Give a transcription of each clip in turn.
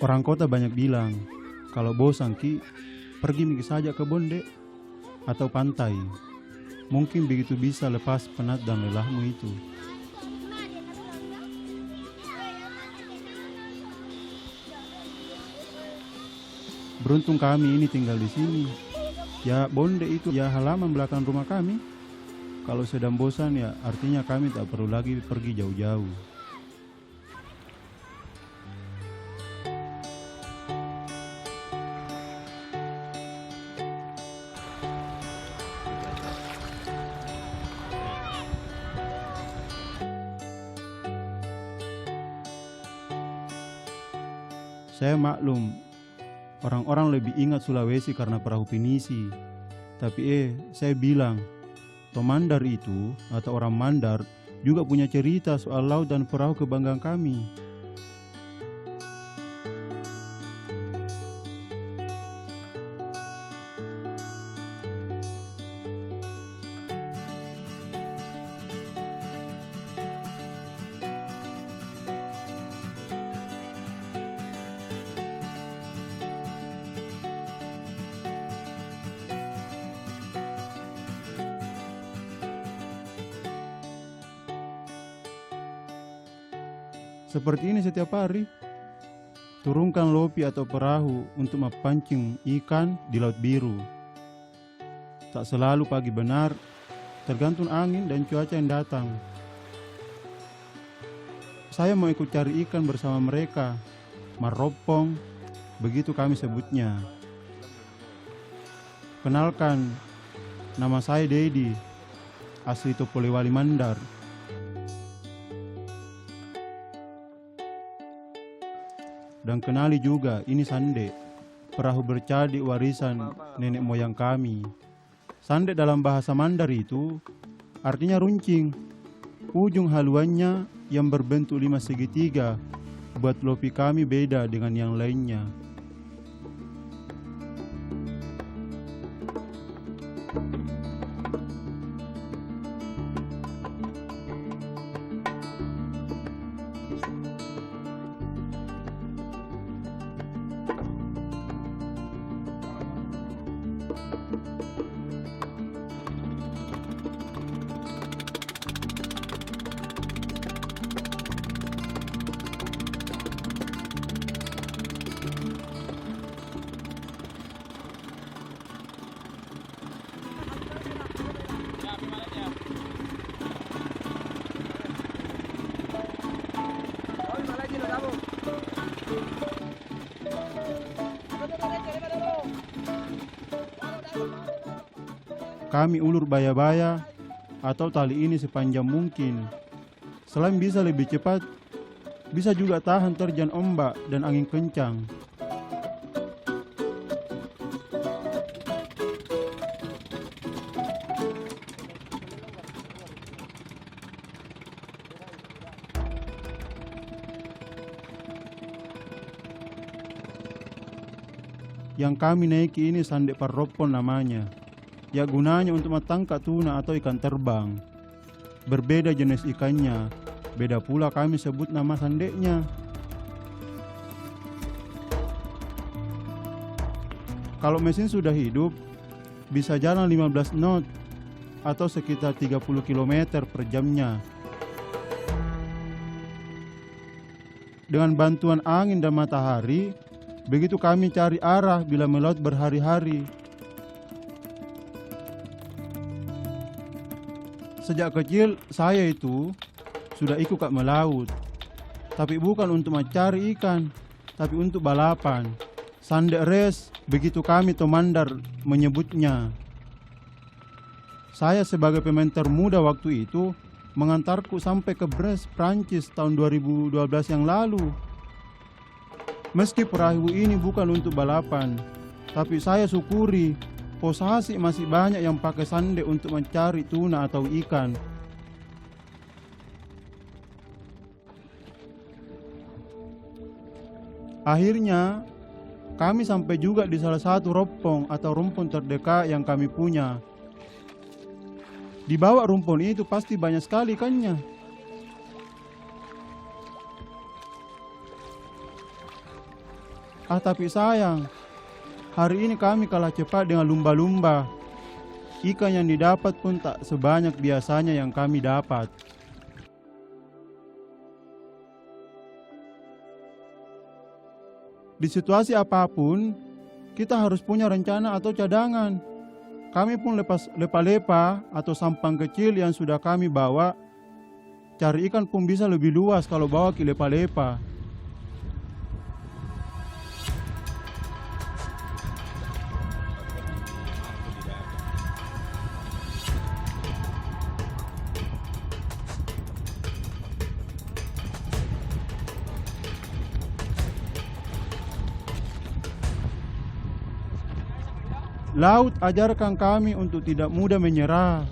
Orang kota banyak bilang, kalau bosan Ki, pergi saja ke Bonde atau pantai. Mungkin begitu bisa lepas penat dan lelahmu itu. Beruntung kami ini tinggal di sini. Ya Bonde itu ya halaman belakang rumah kami. Kalau sedang bosan ya artinya kami tak perlu lagi pergi jauh-jauh. Saya maklum, orang-orang lebih ingat Sulawesi karena perahu pinisi. Tapi saya bilang, Tomandar itu atau orang Mandar juga punya cerita soal laut dan perahu kebanggaan kami. Seperti ini setiap hari. Turunkan lopi atau perahu untuk memancing ikan di Laut Biru. Tak selalu pagi benar, tergantung angin dan cuaca yang datang. Saya mau ikut cari ikan bersama mereka, maropong, begitu kami sebutnya. Kenalkan, nama saya Dedi, asli Topolewali Mandar. Dan kenali juga, ini Sande, perahu bercadi warisan nenek moyang kami. Sande dalam bahasa Mandar itu artinya runcing. Ujung haluannya yang berbentuk 5 segitiga buat lopi kami beda dengan yang lainnya. Kami ulur baya-baya atau tali ini sepanjang mungkin. Selain bisa lebih cepat, bisa juga tahan terjang ombak dan angin kencang. Yang kami naiki ini Sande Parropon namanya. Ya gunanya untuk matangkap tuna atau ikan terbang. Berbeda jenis ikannya, beda pula kami sebut nama sandeknya. Kalau mesin sudah hidup, bisa jalan 15 knot atau sekitar 30 km per jamnya. Dengan bantuan angin dan matahari, begitu kami cari arah bila melaut berhari-hari. Sejak kecil saya itu sudah ikut melaut. Tapi bukan untuk mencari ikan, tapi untuk balapan. Sande race, begitu kami Tomandar menyebutnya. Saya sebagai pemain termuda waktu itu mengantarku sampai ke Brest, Prancis tahun 2012 yang lalu. Meski perahu ini bukan untuk balapan, tapi saya syukuri posasi masih banyak yang pakai sande untuk mencari tuna atau ikan. Akhirnya, kami sampai juga di salah satu rompong atau rumpun terdekat yang kami punya. Di bawah rumpun itu pasti banyak sekali ikannya. Tapi sayang, hari ini kami kalah cepat dengan lumba-lumba. Ikan yang didapat pun tak sebanyak biasanya yang kami dapat. Di situasi apapun, kita harus punya rencana atau cadangan. Kami pun lepas lepa-lepa atau sampang kecil yang sudah kami bawa. Cari ikan pun bisa lebih luas kalau bawa ke lepa-lepa. Laut ajarkan kami untuk tidak mudah menyerah.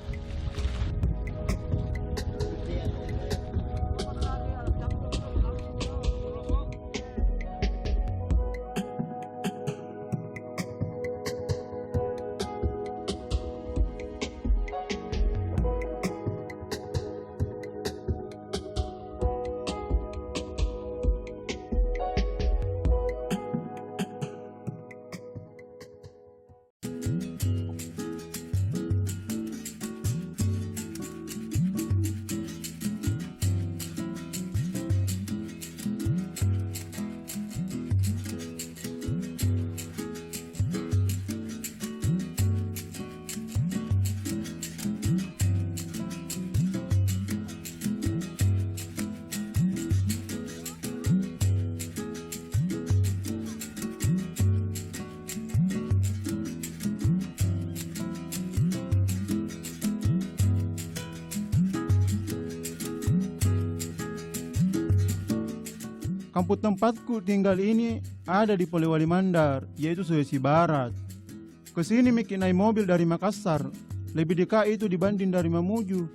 Kampung tempatku tinggal ini ada di Polewali Mandar, yaitu Sulawesi Barat. Kesini Miki naik mobil dari Makassar, lebih dekat itu dibanding dari Mamuju.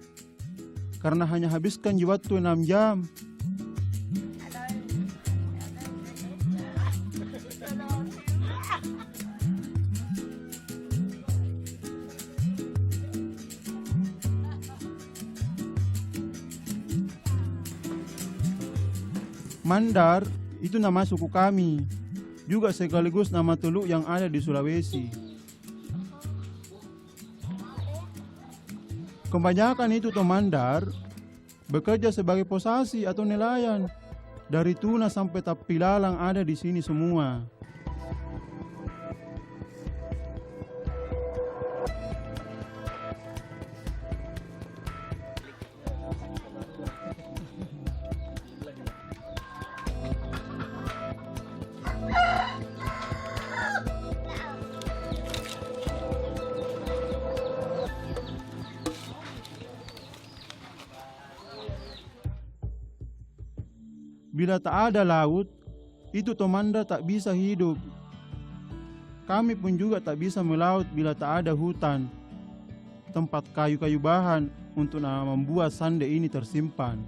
Karena hanya habiskan waktu 6 jam. Mandar itu nama suku kami, juga sekaligus nama teluk yang ada di Sulawesi. Kebanyakan itu Mandar bekerja sebagai posasi atau nelayan. Dari tuna sampai tapi lalang ada di sini semua. Bila tak ada laut, itu Tomanda tak bisa hidup. Kami pun juga tak bisa melaut bila tak ada hutan, tempat kayu-kayu bahan untuk membuat sande ini tersimpan.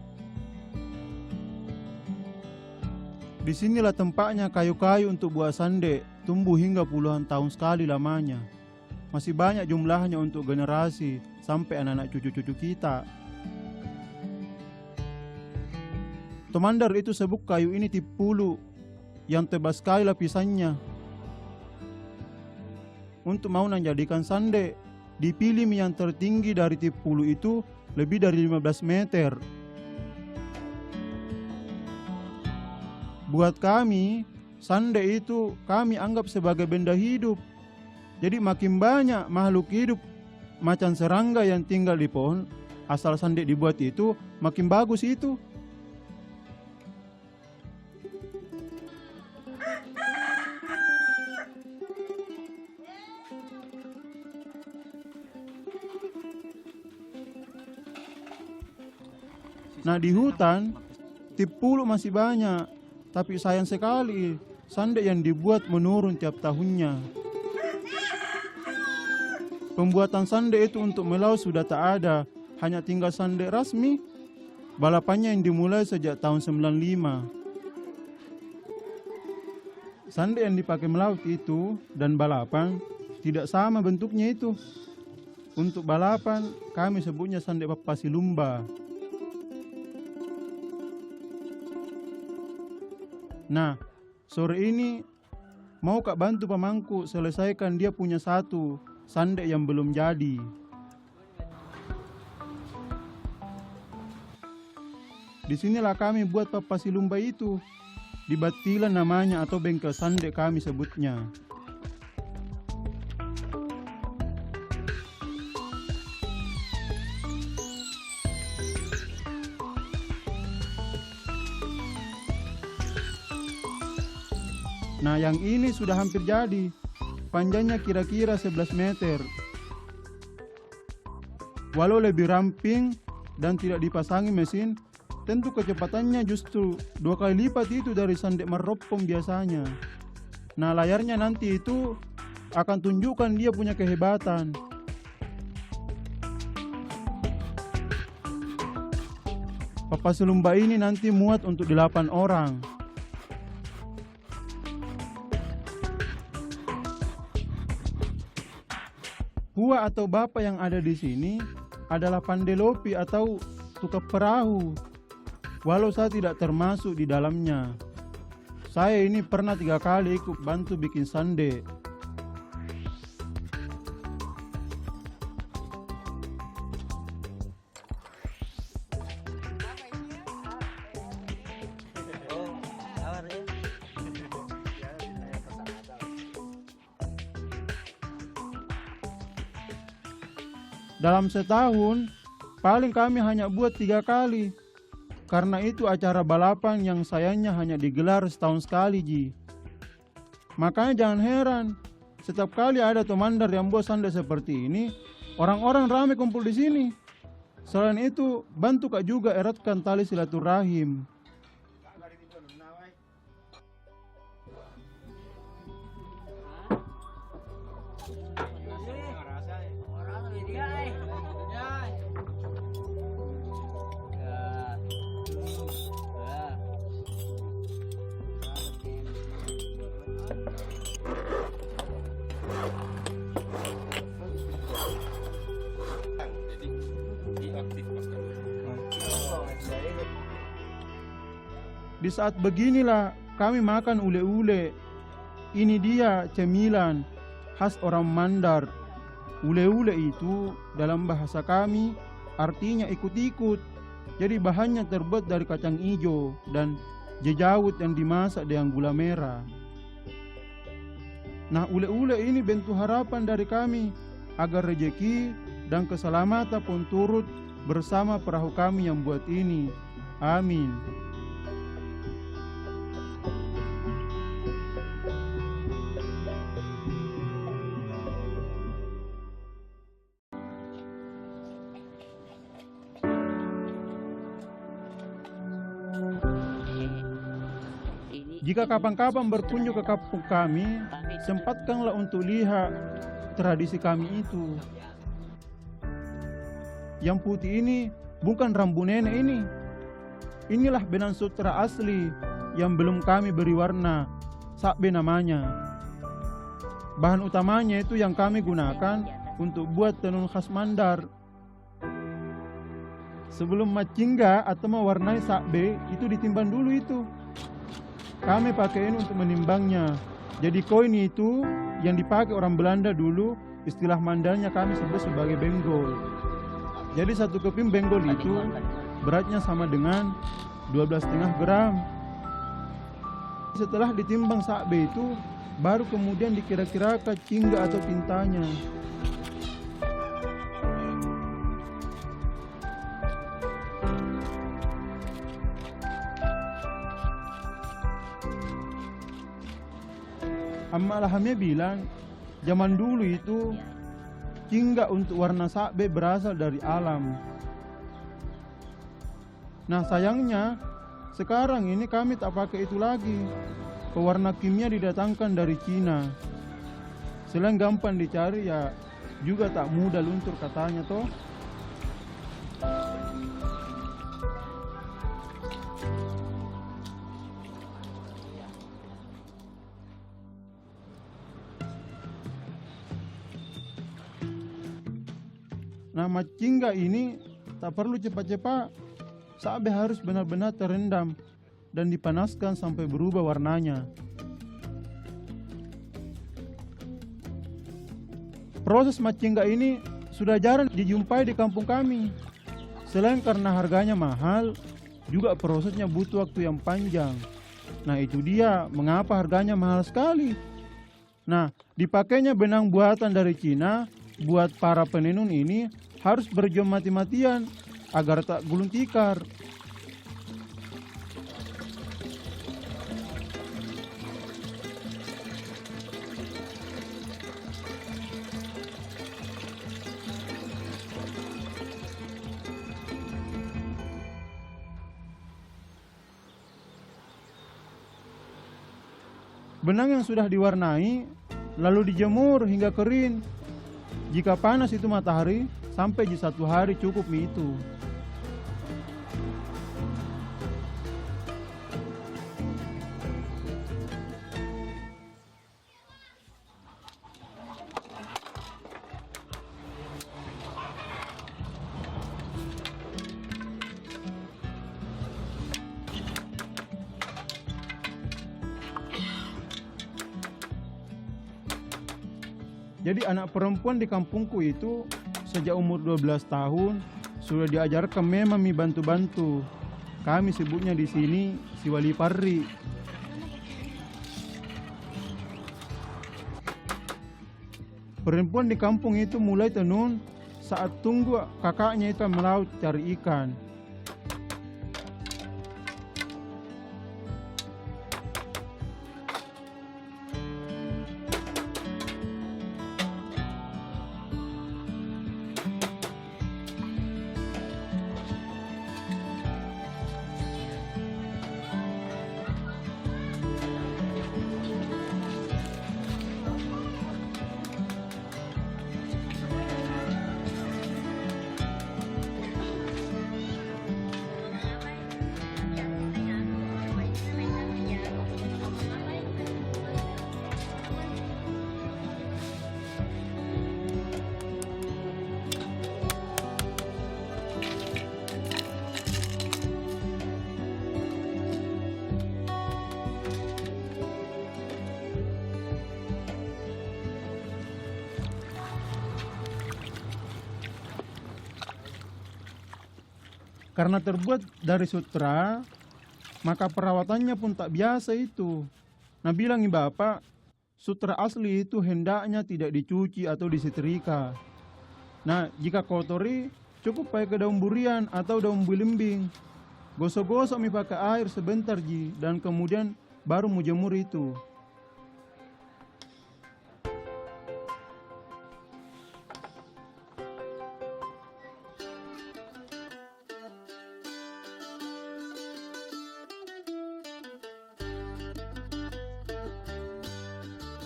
Disinilah tempatnya kayu-kayu untuk buat sande tumbuh hingga puluhan tahun sekali lamanya. Masih banyak jumlahnya untuk generasi sampai anak-anak cucu-cucu kita. Tomandar itu sebut kayu ini tipulu yang tebal sekali lapisannya. Untuk mau menjadikan sande, dipilih yang tertinggi dari tipulu itu lebih dari 15 meter. Buat kami, sande itu kami anggap sebagai benda hidup. Jadi makin banyak makhluk hidup macam serangga yang tinggal di pohon, asal sande dibuat itu makin bagus itu. Nah di hutan, tipulu masih banyak, tapi sayang sekali sande yang dibuat menurun tiap tahunnya. Pembuatan sande itu untuk melaut sudah tak ada, hanya tinggal sande rasmi. Balapannya yang dimulai sejak tahun 95. Sande yang dipakai melaut itu dan balapan tidak sama bentuknya itu. Untuk balapan kami sebutnya sande papasilumba. Nah, sore ini Mau kak bantu pamangku selesaikan dia punya satu sande yang belum jadi. Disinilah kami buat papasilumba itu. Di Batilan namanya atau bengkel sande kami sebutnya. Nah yang ini sudah hampir jadi. Panjangnya kira-kira 11 meter. Walau lebih ramping dan tidak dipasangi mesin, tentu kecepatannya justru 2 kali lipat itu dari sandek meropom biasanya. Nah layarnya nanti itu akan tunjukkan dia punya kehebatan. Papasilumba ini nanti muat untuk 8 orang. Hua atau bapak yang ada di sini adalah pandelopi atau tukang perahu. Walau saya tidak termasuk di dalamnya. Saya ini pernah 3 kali ikut bantu bikin sande. Dalam setahun, paling kami hanya buat 3 kali. Karena itu acara balapan yang sayangnya hanya digelar setahun sekali, Ji. Makanya jangan heran, setiap kali ada tomandar yang buat sande seperti ini, orang-orang ramai kumpul di sini. Selain itu, bantu kak juga eratkan tali silaturahim. Di saat beginilah kami makan ule-ule. Ini dia cemilan khas orang Mandar. Ule-ule itu dalam bahasa kami artinya ikut-ikut. Jadi bahannya terbuat dari kacang hijau dan jejawut yang dimasak dengan gula merah. Nah ule-ule ini bentuk harapan dari kami agar rejeki dan keselamatan pun turut bersama perahu kami yang buat ini. Amin. Jika kapan-kapan berkunjung ke kampung kami, sempatkanlah untuk lihat tradisi kami itu. Yang putih ini bukan rambut nenek ini. Inilah benang sutra asli yang belum kami beri warna, sakbe namanya. Bahan utamanya itu yang kami gunakan untuk buat tenun khas Mandar. Sebelum macingga atau mewarnai sakbe itu ditimbang dulu itu. Kami pakai ini untuk menimbangnya. Jadi koin itu yang dipakai orang Belanda dulu, istilah Mandarnya kami sebut sebagai benggol. Jadi 1 keping benggol itu beratnya sama dengan 12,5 gram. Setelah ditimbang sakbe itu, baru kemudian dikira-kirakan cingga atau tintanya. Amma Lahamnya bilang, zaman dulu itu cingga untuk warna sakbe berasal dari alam. Nah sayangnya, sekarang ini kami tak pakai itu lagi. Pewarna kimia didatangkan dari Cina. Selain gampang dicari ya juga tak mudah luntur katanya toh. Nah macingga ini tak perlu cepat-cepat. Sakbe harus benar-benar terendam dan dipanaskan sampai berubah warnanya. Proses macingga ini sudah jarang dijumpai di kampung kami. Selain karena harganya mahal, juga prosesnya butuh waktu yang panjang. Nah itu dia mengapa harganya mahal sekali. Nah dipakainya benang buatan dari Cina buat para penenun ini harus berjuang mati-matian agar tak gulung tikar. Benang yang sudah diwarnai lalu dijemur hingga kering. Jika panas itu matahari, sampai di 1 hari cukup itu. Jadi anak perempuan di kampungku itu sejak umur 12 tahun sudah diajarkan memang bantu-bantu. Kami sebutnya di sini si wali parri. Perempuan di kampung itu mulai tenun saat tunggu kakaknya itu melaut cari ikan. Karena terbuat dari sutra, maka perawatannya pun tak biasa itu. Nah bilangi bapak, sutra asli itu hendaknya tidak dicuci atau disetrika. Nah jika kotori, cukup pakai daun burian atau daun belimbing. Gosok-gosok pakai air sebentar ji, dan kemudian baru mau jemur itu.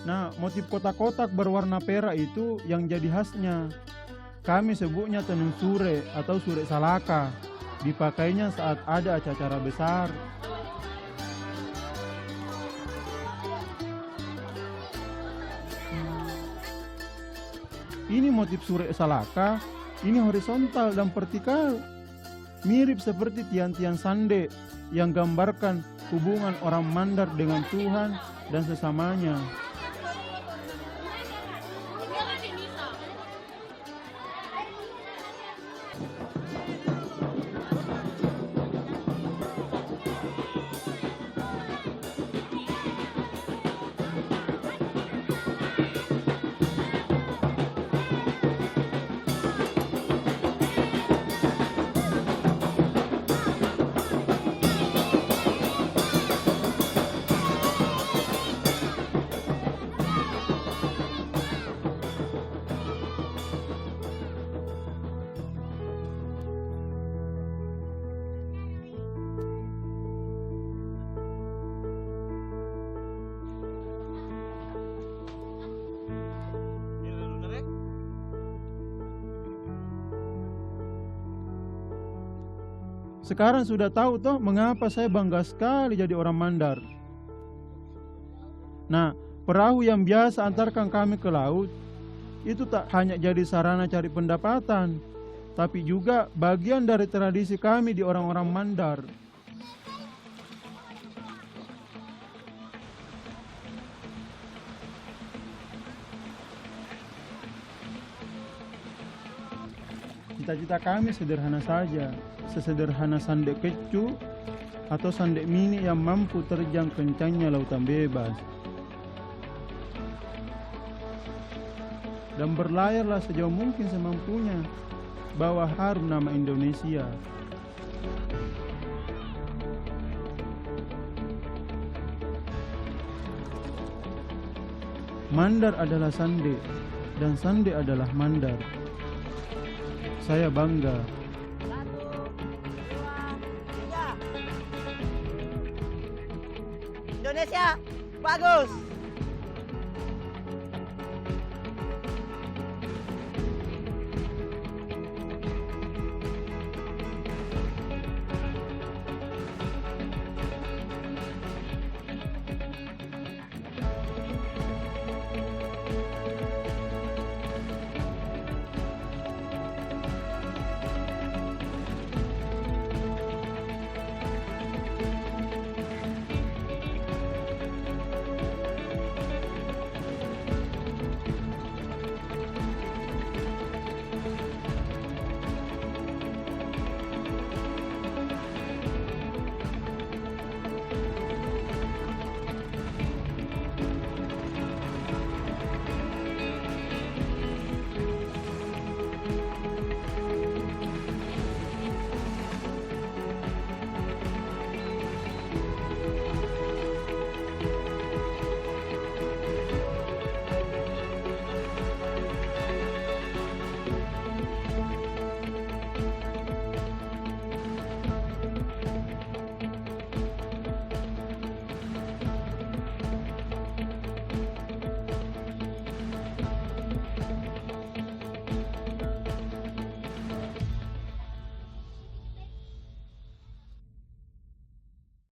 Nah, motif kotak-kotak berwarna perak itu yang jadi khasnya. Kami sebutnya tenun sure atau sure salaka. Dipakainya saat ada acara besar. Ini motif sure salaka, ini horizontal dan vertikal. Mirip seperti tiang-tiang sande yang gambarkan hubungan orang Mandar dengan Tuhan dan sesamanya. Sekarang sudah tahu toh mengapa saya bangga sekali jadi orang Mandar. Nah, perahu yang biasa antarkan kami ke laut itu tak hanya jadi sarana cari pendapatan, tapi juga bagian dari tradisi kami di orang-orang Mandar. Cita-cita kami sederhana saja, sesederhana sandek kecu atau sandek mini yang mampu terjang kencangnya lautan bebas. Dan berlayarlah sejauh mungkin semampunya, bawa harum nama Indonesia. Mandar adalah Sande, dan Sande adalah Mandar. Saya bangga. 1, 2, 3. Indonesia, bagus!